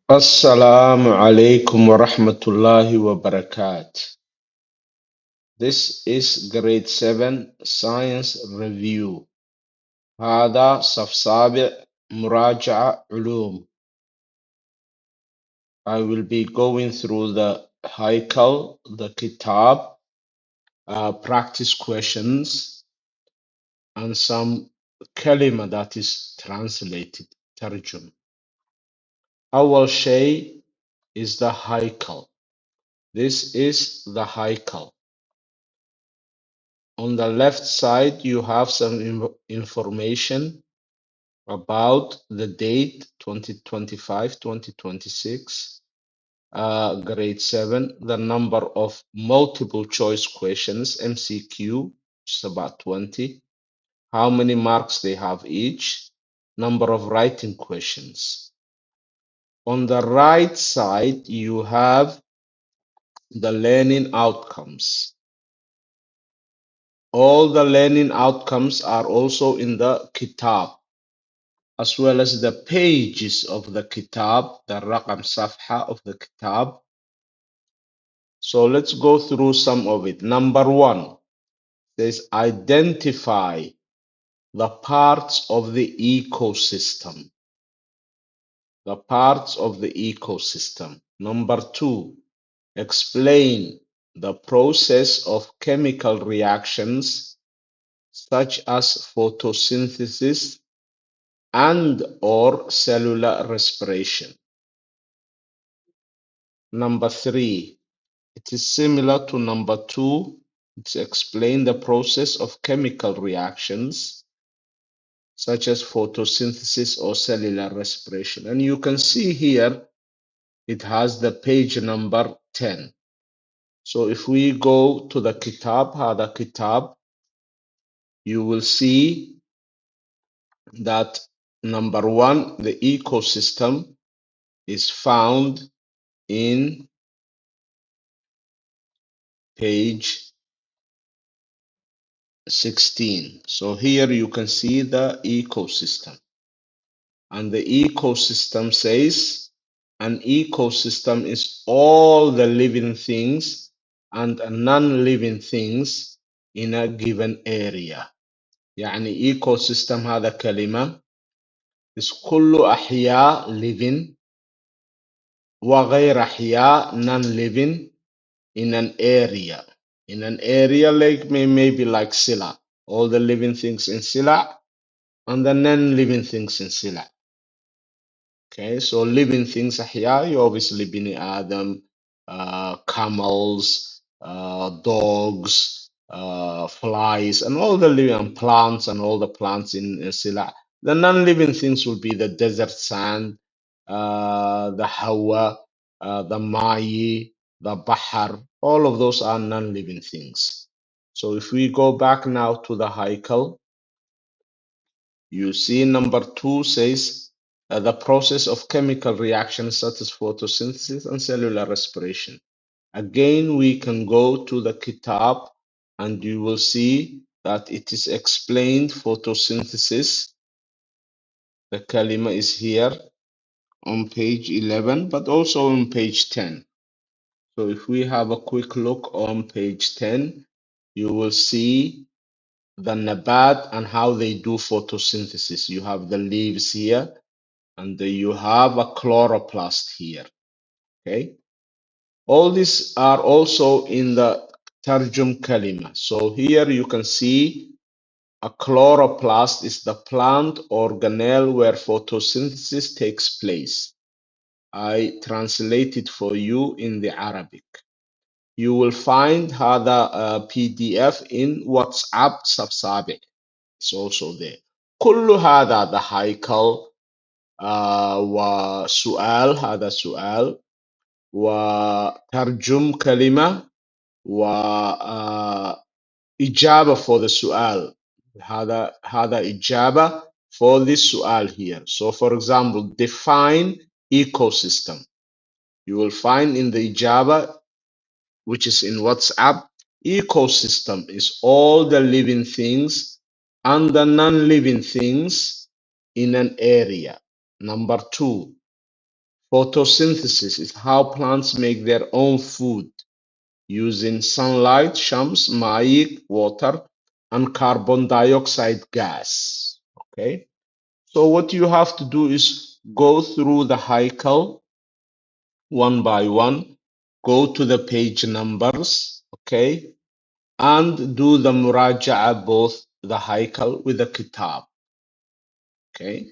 Assalamu alaikum wa rahmatullahi wa barakatuh. This is grade 7 science review. هذا صف سابع مراجعة علوم. I will be going through the هيكل, the kitab, practice questions, and some kalima that is translated, ترجم. أول شيء is the هيكل. This is the هيكل. On the left side, you have some information about the date 2025-2026, grade 7, the number of multiple choice questions, MCQ, which is about 20, how many marks they have each, number of writing questions. On the right side, you have the learning outcomes. All the learning outcomes are also in the kitab, as well as the pages of the kitab, the raqam safha of the kitab. So let's go through some of it. Number 1 says identify the parts of the ecosystem. The parts of the ecosystem. Number 2, explain the process of chemical reactions such as photosynthesis and or cellular respiration. Number 3, it is similar to number 2. It's explain the process of chemical reactions such as photosynthesis or cellular respiration. And you can see here it has the page number 10. So if we go to the kitab, هذا kitab, you will see that number 1, the ecosystem is found in page 16. So here you can see the ecosystem. And the ecosystem says an ecosystem is all the living things and non-living things in a given area. يعني ecosystem هذا كلمة is كل أحياء living وغير أحياء non-living in an area. In an area like maybe like Sila, all the living things in Sila and the non-living things in Sila. Okay, so living things أحياء, you obviously Bini Adam, camels, dogs, flies, and all the living plants and all the plants in Sila. The non-living things would be the desert sand, the Hawa, the Mai, the Bahar. All of those are non-living things. So if we go back now to the Haikal, you see number 2 says the process of chemical reactions such as photosynthesis and cellular respiration. Again, we can go to the kitab and you will see that it is explained photosynthesis. The kalima is here on page 11, but also on page 10. So if we have a quick look on page 10, you will see the nabat and how they do photosynthesis. You have the leaves here, and you have a chloroplast here. Okay, all these are also in the tarjum kalima. So here you can see a chloroplast is the plant organelle where photosynthesis takes place. I translate it for you in the Arabic. You will find هذا PDF in WhatsApp السابع. It's also there. كل هذا the هيكل وسؤال هذا سؤال وترجم كلمة وإجابة for the سؤال هذا إجابة for this سؤال here. So for example, define ecosystem. You will find in the إجابة, which is in WhatsApp, ecosystem is all the living things and the non-living things in an area. Number 2, Photosynthesis is how plants make their own food using sunlight, shams, ma'i, water, and carbon dioxide gas. Okay, so what you have to do is go through the haikel one by one, go to the page numbers, okay, and do the muraja'a, both the haikel with the kitab. Okay,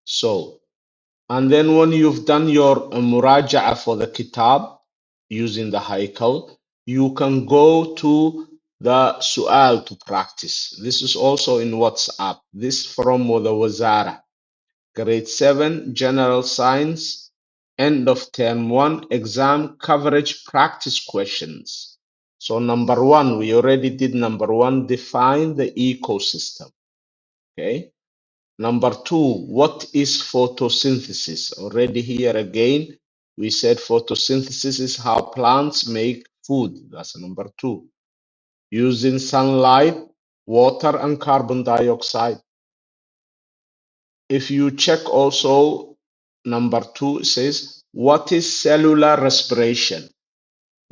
so and then when you've done your muraja'a for the kitab using the haikel, you can go to the su'al to practice. This is also in WhatsApp. This from the Wazara. Grade 7, General Science, end of term 1, exam coverage practice questions. So number 1, we already did number 1, define the ecosystem. Okay. Number 2, what is photosynthesis? Already here again, we said photosynthesis is how plants make food. That's number 2. Using sunlight, water, and carbon dioxide. If you check also, number 2 it says, what is cellular respiration?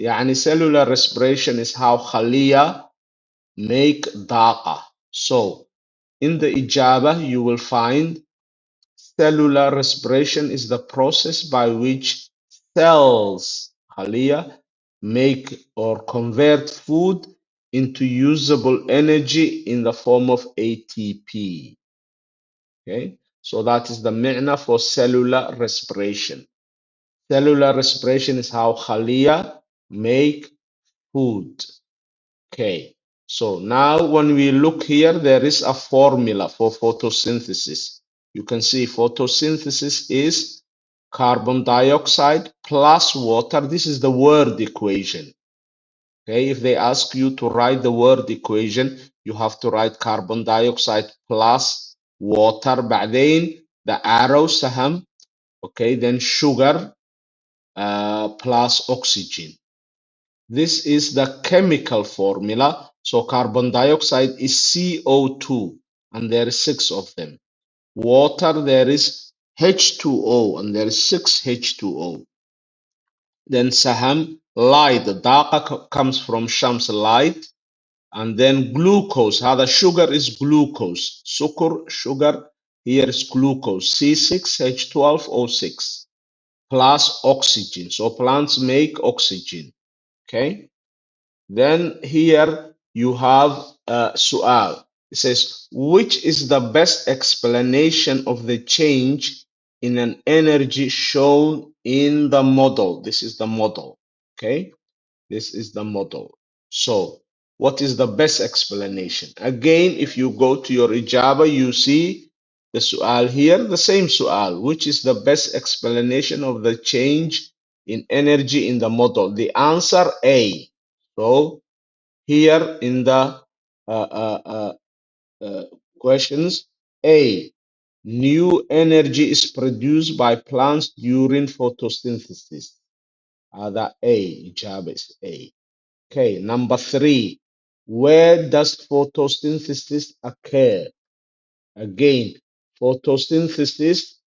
يعني cellular respiration is how خلية make طاقة. So, in the ijaba, you will find cellular respiration is the process by which cells, خلية, make or convert food into usable energy in the form of ATP. Okay, so that is the معنى for cellular respiration. Cellular respiration is how خلية make food. Okay, so now when we look here, there is a formula for photosynthesis. You can see photosynthesis is carbon dioxide plus water. This is the word equation. Okay, if they ask you to write the word equation, you have to write carbon dioxide plus water. بعدين the arrow سهم. Okay, then sugar plus oxygen. This is the chemical formula. So carbon dioxide is CO2, and there is 6 of them. Water, there is H2O, and there is 6 H2O. Then saham, light. The daqa comes from shams, light. And then glucose. How the sugar is glucose. Sukur, sugar. Here is glucose. C6H12O6 plus oxygen. So plants make oxygen. Okay. Then here you have su'al. It says, which is the best explanation of the change in an energy shown in the model? This is the model. Okay, this is the model. So, what is the best explanation? Again, if you go to your ijaba, you see the su'al here, the same su'al. Which is the best explanation of the change in energy in the model? The answer A. So, here in the questions, A, new energy is produced by plants during photosynthesis. That A, job is A. Okay, number 3, where does photosynthesis occur? Again, photosynthesis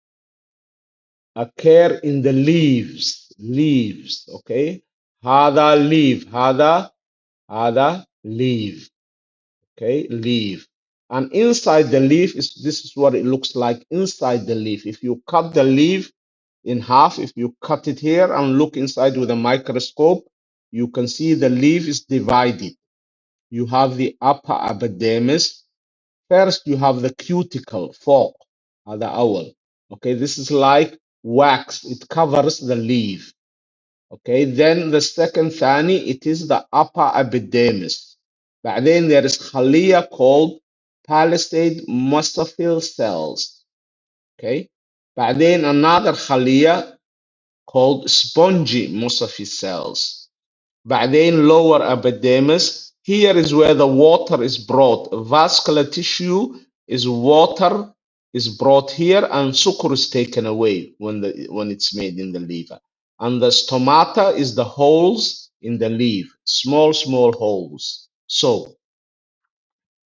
occur in the leaves, okay? هذا leaf, هذا leaf. Okay, leaf. And inside the leaf is this is what it looks like inside the leaf. If you cut the leaf in half, if you cut it here and look inside with a microscope, you can see the leaf is divided. You have the upper epidermis. First, you have the cuticle, fork, the owl. Okay, this is like wax. It covers the leaf. Okay, then the second thani, it is the upper epidermis. بعدين there is خلية called palisade monophil cells. Okay, بعدين another خلية called spongy monophil cells. بعدين lower epidermis. Here is where the water is brought. Vascular tissue is water is brought here, and sucr is taken away when it's made in the liver. And the stomata is the holes in the leaf, small holes. So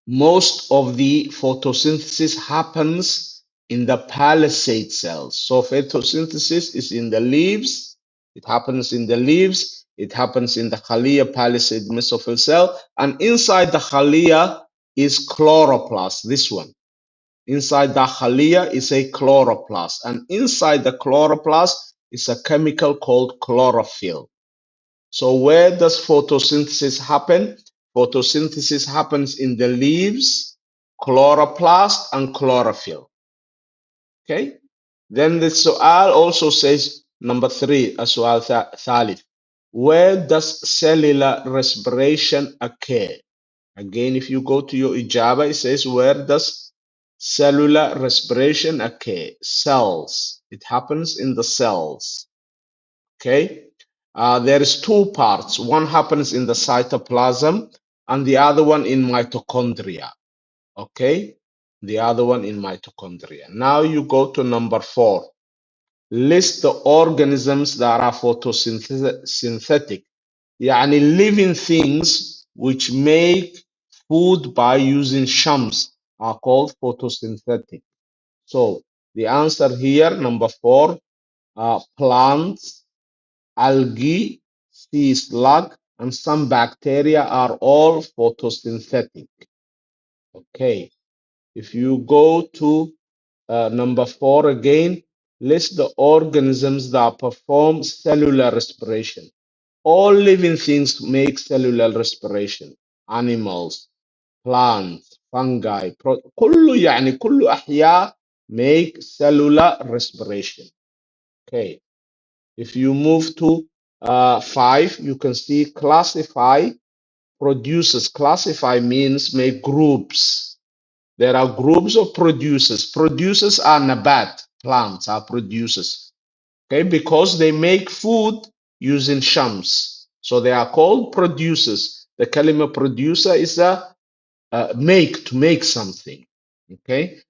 most of the photosynthesis happens in the palisade cells. So photosynthesis is in the leaves. It happens in the leaves. It happens in the Khalia palisade mesophyll cell. And inside the Khalia is chloroplast, this one. Inside the Khalia is a chloroplast. And inside the chloroplast is a chemical called chlorophyll. So where does photosynthesis happen? Photosynthesis happens in the leaves, chloroplast, and chlorophyll. Okay? Then the su'al also says, number 3, السؤال ثالث. Where does cellular respiration occur? Again, if you go to your ijaba, it says, where does cellular respiration occur? Cells. It happens in the cells. Okay? There is two parts. One happens in the cytoplasm and the other one in mitochondria. Okay? The other one in mitochondria. Now you go to number 4. List the organisms that are photosynthetic. يعني living things which make food by using shams are called photosynthetic. So the answer here, number 4, plants, algae, sea slug, and some bacteria are all photosynthetic. Okay. If you go to number 4 again, list the organisms that perform cellular respiration. All living things make cellular respiration. Animals, plants, fungi, كل أحياء make cellular respiration. Okay. If you move to 5, you can see classify producers. Classify means make groups. There are groups of producers. Producers are nabat, plants are producers. Okay, because they make food using shams. So they are called producers. The kalima producer is a to make something. Okay,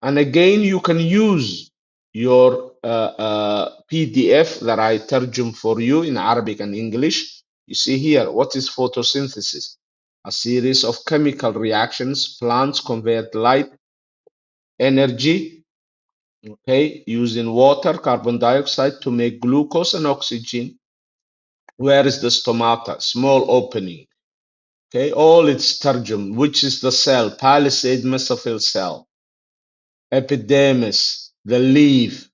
and again, you can use your PDF that I terjum for you in Arabic and English. You see here, what is photosynthesis? A series of chemical reactions. Plants convert light energy, okay, using water, carbon dioxide to make glucose and oxygen. Where is the stomata? Small opening. Okay, all its terjum, which is the cell, palisade mesophyll cell, epidermis, the leaf.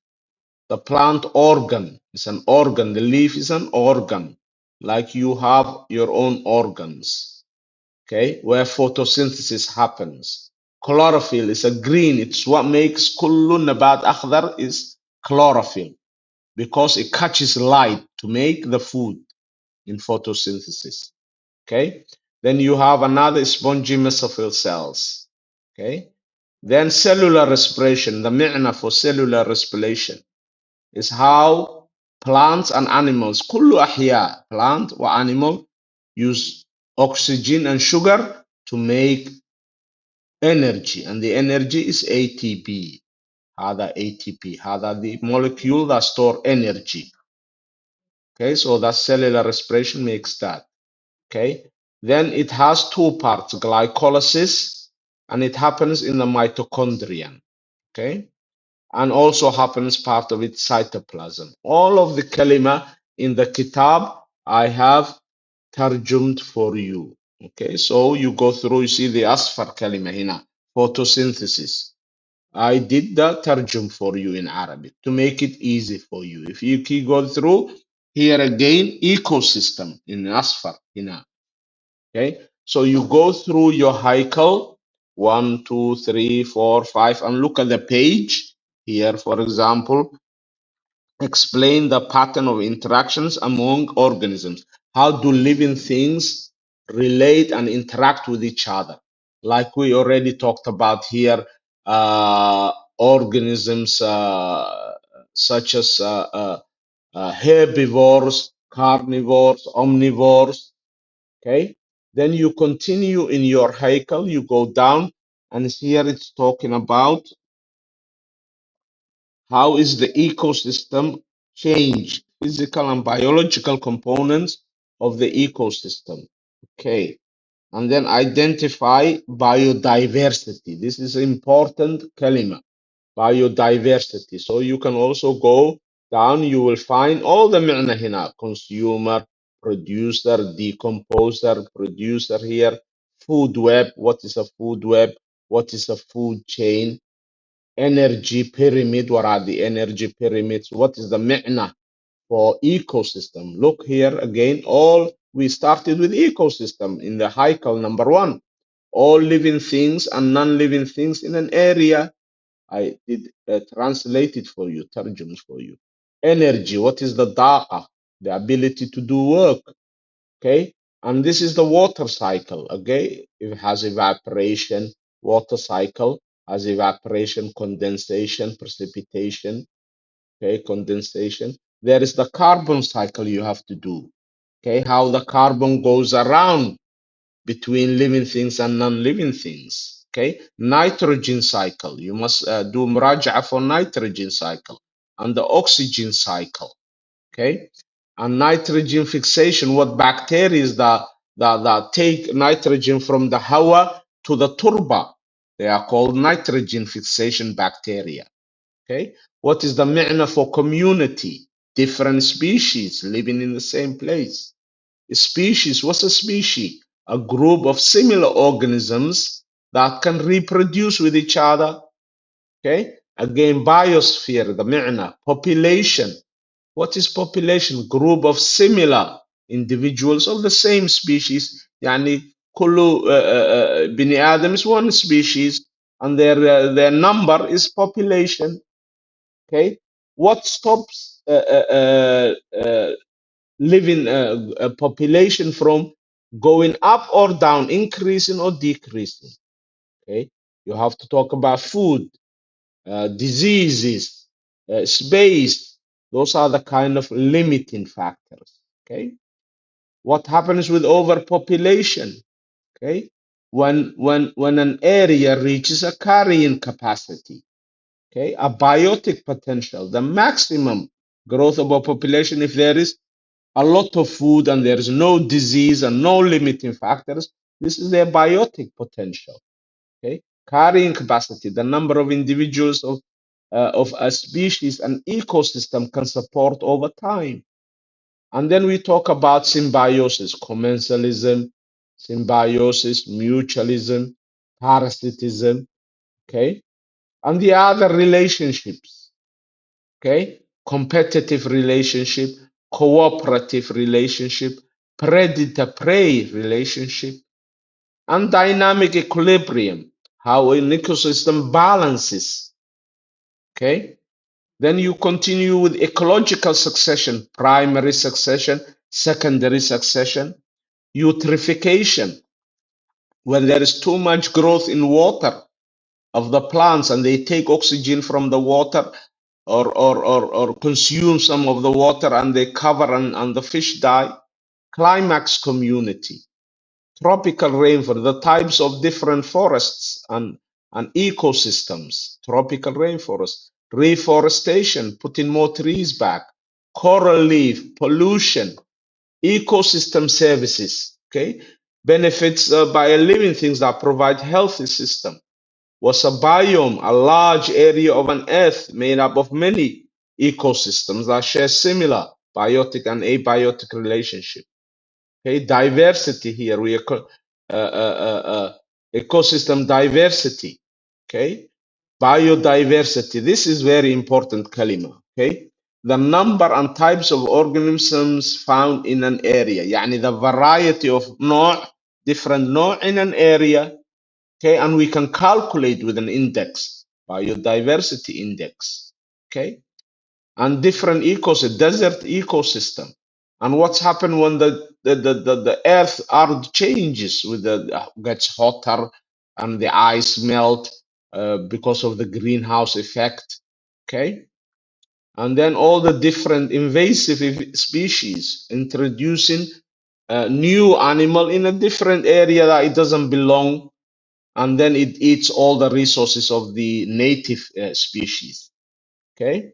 The plant organ is an organ. The leaf is an organ, like you have your own organs, okay, where photosynthesis happens. Chlorophyll is a green. It's what makes kullu nabat akhdar is chlorophyll because it catches light to make the food in photosynthesis, okay? Then you have another spongy mesophyll cells, okay? Then cellular respiration, the mi'na for cellular respiration is how plants and animals, كل أحياء, plant or animal, use oxygen and sugar to make energy, and the energy is ATP. هذا ATP, هذا the molecule that store energy. Okay, so that cellular respiration makes that. Okay, then it has two parts, glycolysis, and it happens in the mitochondrion. Okay, and also happens part of its cytoplasm. All of the kalima in the kitab I have tarjumed for you. Okay, so you go through, you see the asfar kalima hina, photosynthesis. I did the tarjum for you in Arabic to make it easy for you. If you keep going through, here again, ecosystem in asfar hina. Okay, so you go through your haikel, 1, 2, 3, 4, 5, and look at the page. Here, for example, explain the pattern of interactions among organisms. How do living things relate and interact with each other? Like we already talked about here, organisms such as herbivores, carnivores, omnivores. Okay. Then you continue in your haikel, you go down, and here it's talking about how is the ecosystem change, physical and biological components of the ecosystem. Okay. And then identify biodiversity. This is important kalima. biodiversity. So you can also go down, you will find all the معنى هنا: consumer, producer, decomposer, producer here, food web. What is a food web? What is a food chain? Energy pyramid. What are the energy pyramids? What is the معنى for ecosystem? Look here again, all we started with ecosystem in the Heikel number 1. All living things and non-living things in an area. I did translate it for you, terms for you. Energy, what is the da'a? The ability to do work, okay? And this is the water cycle, okay? It has evaporation, water cycle has evaporation, condensation, precipitation, okay? Condensation. There is the carbon cycle you have to do, okay? How the carbon goes around between living things and non-living things. Okay, nitrogen cycle. You must do muraja'a for nitrogen cycle and the oxygen cycle. Okay, and nitrogen fixation. What bacteria is that take nitrogen from the hawa to the turba? They are called nitrogen fixation bacteria. Okay, what is the ma'na for community? Different species living in the same place. A species, what's a species? A group of similar organisms that can reproduce with each other. Okay. Again, biosphere, the معنى. Population. What is population? Group of similar individuals of the same species. يعني كل بني آدم is one species and their number is population. Okay. What stops living a population from going up or down, increasing or decreasing? Okay, you have to talk about food, diseases, space. Those are the kind of limiting factors. Okay, what happens with overpopulation? Okay, when an area reaches a carrying capacity, okay, a biotic potential, the maximum growth of a population, if there is a lot of food and there is no disease and no limiting factors, this is their biotic potential. Okay, carrying capacity, the number of individuals of a species and ecosystem can support over time. And then we talk about symbiosis, commensalism, symbiosis, mutualism, parasitism, okay, and the other relationships. Okay, competitive relationship, cooperative relationship, predator-prey relationship, and dynamic equilibrium, how an ecosystem balances. Okay, then you continue with ecological succession, primary succession, secondary succession, eutrophication, when there is too much growth in water of the plants and they take oxygen from the water or consume some of the water and they cover and the fish die. Climax community, tropical rainforest, the types of different forests and ecosystems, tropical rainforest, reforestation, putting more trees back, coral reef, pollution, ecosystem services, okay, benefits by living things that provide healthy system. Was a biome, a large area of an earth made up of many ecosystems that share similar biotic and abiotic relationship. Okay, diversity here, we ecosystem diversity. Okay, biodiversity. This is very important kalima. Okay, the number and types of organisms found in an area. يعني the variety of نوع, different نوع in an area. Okay, and we can calculate with an index, biodiversity index. Okay, and different ecosystem, desert ecosystem, and what's happened when the earth changes with the gets hotter and the ice melt because of the greenhouse effect. Okay, and then all the different invasive species introducing a new animal in a different area that it doesn't belong, and then it eats all the resources of the native species. Okay,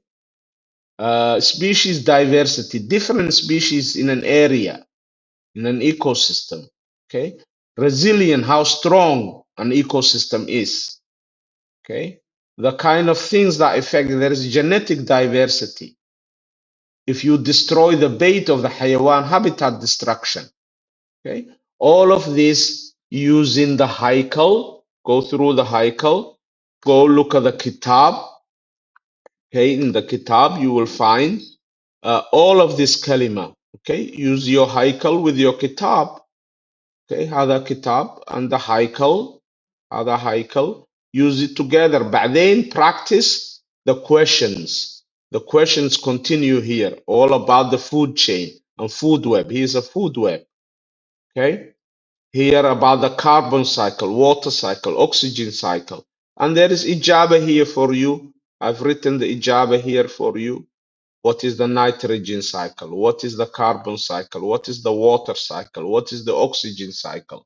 species diversity, different species in an area, in an ecosystem. Okay, resilient, how strong an ecosystem is. Okay, the kind of things that affect, there is genetic diversity. If you destroy the bait of the hayawan, habitat destruction. Okay, all of this using the haikel, go through the haikel, go look at the kitab. Okay, in the kitab you will find all of this kalima. Okay, use your haikel with your kitab. Okay, هذا kitab and the haikel, هذا haikel, use it together. بعدين practice the questions. The questions continue here, all about the food chain and food web. Here's a food web. Okay, here about the carbon cycle, water cycle, oxygen cycle. And there is ijaba here for you. I've written the ijaba here for you. What is the nitrogen cycle? What is the carbon cycle? What is the water cycle? What is the oxygen cycle?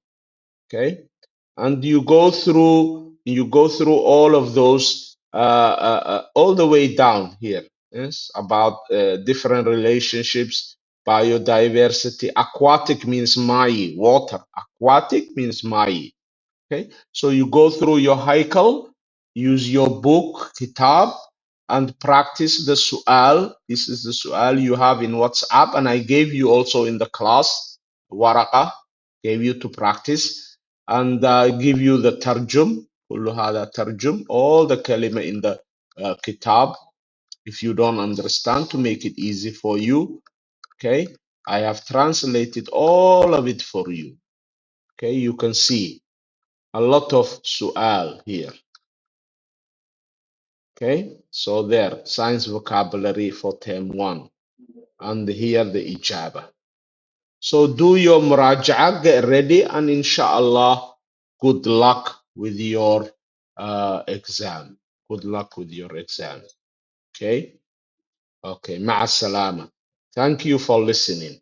Okay, and you go through all of those all the way down here. Yes, about different relationships, biodiversity. Aquatic means mai, water. Aquatic means mai. Okay, so you go through your haikel, use your book, kitab, and practice the su'al. This is the su'al you have in WhatsApp, and I gave you also in the class, waraqah, gave you to practice, and give you the tarjum, كل هذا ترجم, all the kalima in the kitab, if you don't understand, to make it easy for you. Okay, I have translated all of it for you. Okay, you can see a lot of su'al here. Okay, so there, science vocabulary for term 1. And here the ijaba. So do your muraja'a, get ready, and inshallah, good luck with your exam. Good luck with your exam. Okay? Okay, ma'a salama. Thank you for listening.